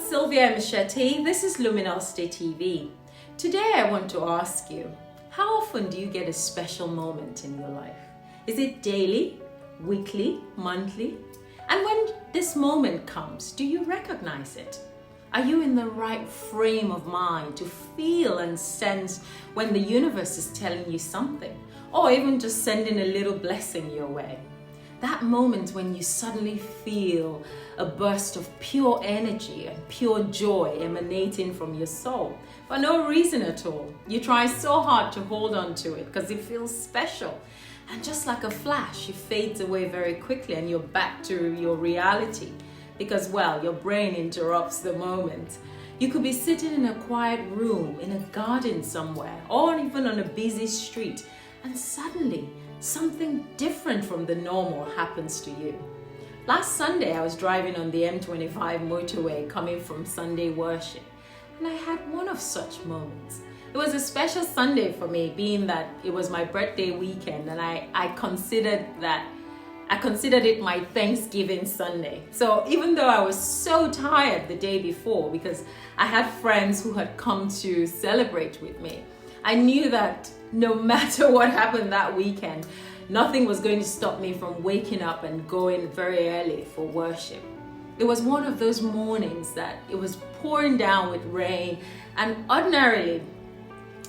Sylvia Machete. This is Luminosity TV. Today I want to ask you, how often do you get a special moment in your life? Is it daily, weekly, monthly? And when this moment comes, do you recognize it? Are you in the right frame of mind to feel and sense when the universe is telling you something, or even just sending a little blessing your way? That moment when you suddenly feel a burst of pure energy and pure joy emanating from your soul for no reason at all. You try so hard to hold on to it because it feels special. And just like a flash, it fades away very quickly and you're back to your reality because, well, your brain interrupts the moment. You could be sitting in a quiet room, in a garden somewhere, or even on a busy street, and suddenly something different from the normal happens to you. Last Sunday, I was driving on the M25 motorway coming from Sunday worship, and I had one of such moments. It was a special Sunday for me, being that it was my birthday weekend, and I considered it my Thanksgiving Sunday. So even though I was so tired the day before because I had friends who had come to celebrate with me, I knew that no matter what happened that weekend, nothing was going to stop me from waking up and going very early for worship. It was one of those mornings that it was pouring down with rain, and ordinarily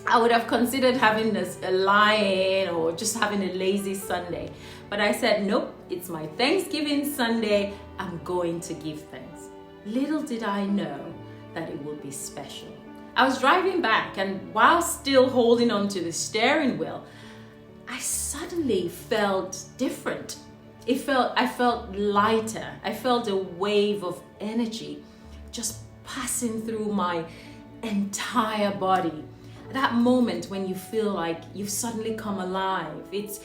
I would have considered having a lie-in or just having a lazy Sunday. But I said, nope, it's my Thanksgiving Sunday. I'm going to give thanks. Little did I know that it would be special. I was driving back, and while still holding onto the steering wheel, I suddenly felt different. I felt lighter. I felt a wave of energy just passing through my entire body. That moment when you feel like you've suddenly come alive. It's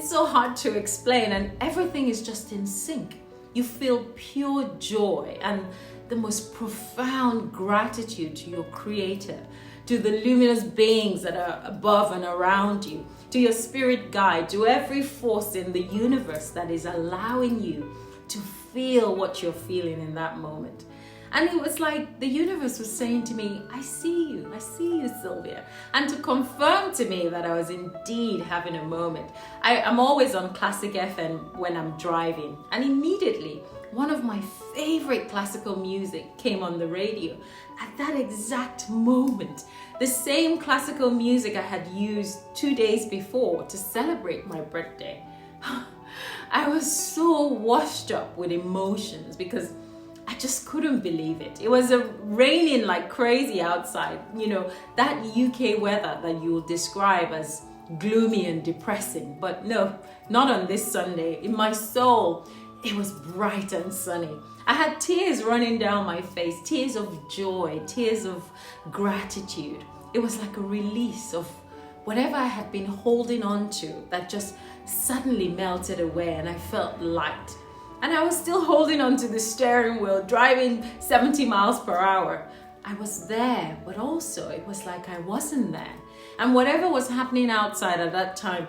so hard to explain, and everything is just in sync. You feel pure joy and the most profound gratitude to your Creator, to the luminous beings that are above and around you, to your spirit guide, to every force in the universe that is allowing you to feel what you're feeling in that moment. And it was like the universe was saying to me, I see you, Sylvia. And to confirm to me that I was indeed having a moment. I'm always on Classic FM when I'm driving. And immediately, one of my favorite classical music came on the radio. At that exact moment, the same classical music I had used 2 days before to celebrate my birthday. I was so washed up with emotions because I just couldn't believe it. It was raining like crazy outside. You know, that UK weather that you will describe as gloomy and depressing. But no, not on this Sunday. In my soul, it was bright and sunny. I had tears running down my face, tears of joy, tears of gratitude. It was like a release of whatever I had been holding on to that just suddenly melted away, and I felt light. And I was still holding onto the steering wheel, driving 70 miles per hour. I was there, but also it was like I wasn't there. And whatever was happening outside at that time,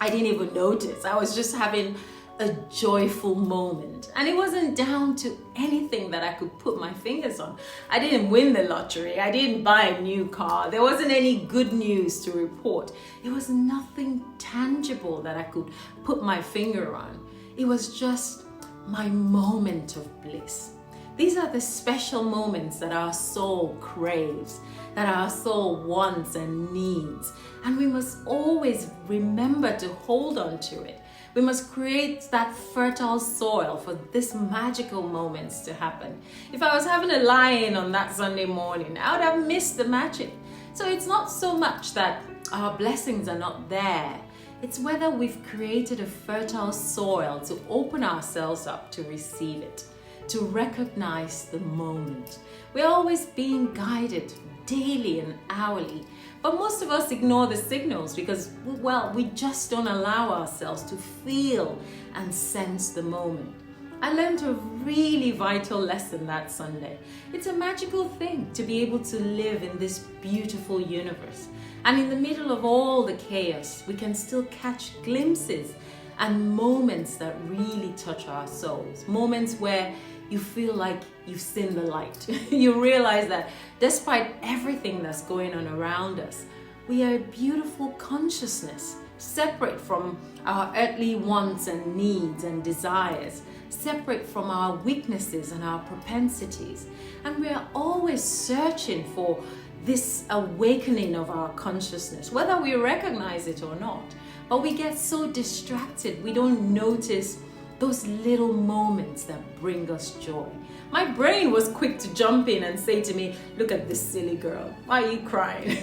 I didn't even notice. I was just having a joyful moment. And it wasn't down to anything that I could put my fingers on. I didn't win the lottery. I didn't buy a new car. There wasn't any good news to report. It was nothing tangible that I could put my finger on. It was just my moment of bliss. These are the special moments that our soul craves, that our soul wants and needs. And we must always remember to hold on to it. We must create that fertile soil for these magical moments to happen. If I was having a lie-in on that Sunday morning, I would have missed the magic. So it's not so much that our blessings are not there. It's whether we've created a fertile soil to open ourselves up to receive it, to recognize the moment. We're always being guided daily and hourly, but most of us ignore the signals because, well, we just don't allow ourselves to feel and sense the moment. I learned a really vital lesson that Sunday. It's a magical thing to be able to live in this beautiful universe. And in the middle of all the chaos, we can still catch glimpses and moments that really touch our souls. Moments where you feel like you've seen the light. You realize that despite everything that's going on around us, we are a beautiful consciousness, separate from our earthly wants and needs and desires, separate from our weaknesses and our propensities. And we are always searching for this awakening of our consciousness, whether we recognize it or not. But we get so distracted, we don't notice those little moments that bring us joy. My brain was quick to jump in and say to me, look at this silly girl. Why are you crying?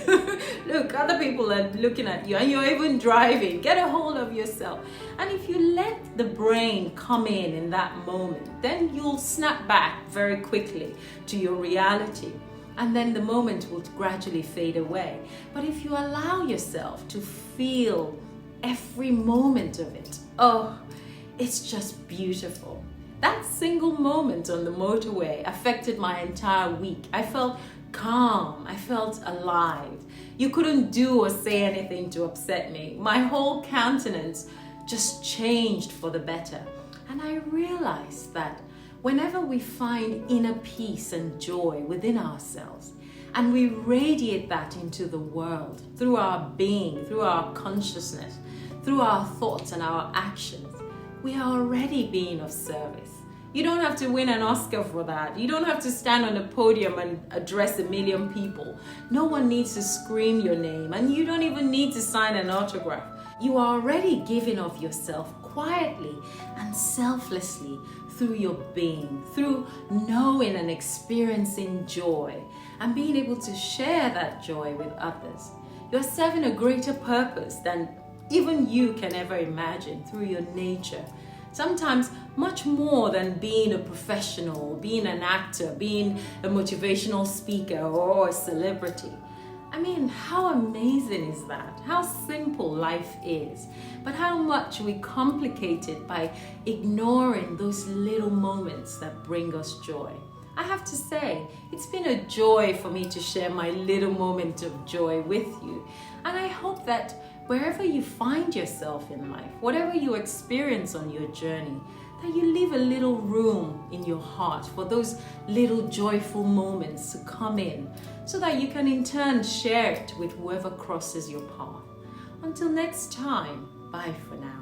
Look, other people are looking at you and you're even driving. Get a hold of yourself. And if you let the brain come in that moment, then you'll snap back very quickly to your reality. And then the moment will gradually fade away. But if you allow yourself to feel every moment of it, oh, it's just beautiful. That single moment on the motorway affected my entire week. I felt calm. I felt alive. You couldn't do or say anything to upset me. My whole countenance just changed for the better. And I realized that whenever we find inner peace and joy within ourselves, and we radiate that into the world through our being, through our consciousness, through our thoughts and our actions, we are already being of service. You don't have to win an Oscar for that. You don't have to stand on a podium and address 1 million people. No one needs to scream your name, and you don't even need to sign an autograph. You are already giving of yourself quietly and selflessly through your being, through knowing and experiencing joy and being able to share that joy with others. You're serving a greater purpose than even you can ever imagine through your nature. Sometimes much more than being a professional, being an actor, being a motivational speaker or a celebrity. I mean, how amazing is that? How simple life is, but how much we complicate it by ignoring those little moments that bring us joy. I have to say, it's been a joy for me to share my little moment of joy with you. And I hope that wherever you find yourself in life, whatever you experience on your journey, that you leave a little room in your heart for those little joyful moments to come in, so that you can in turn share it with whoever crosses your path. Until next time, bye for now.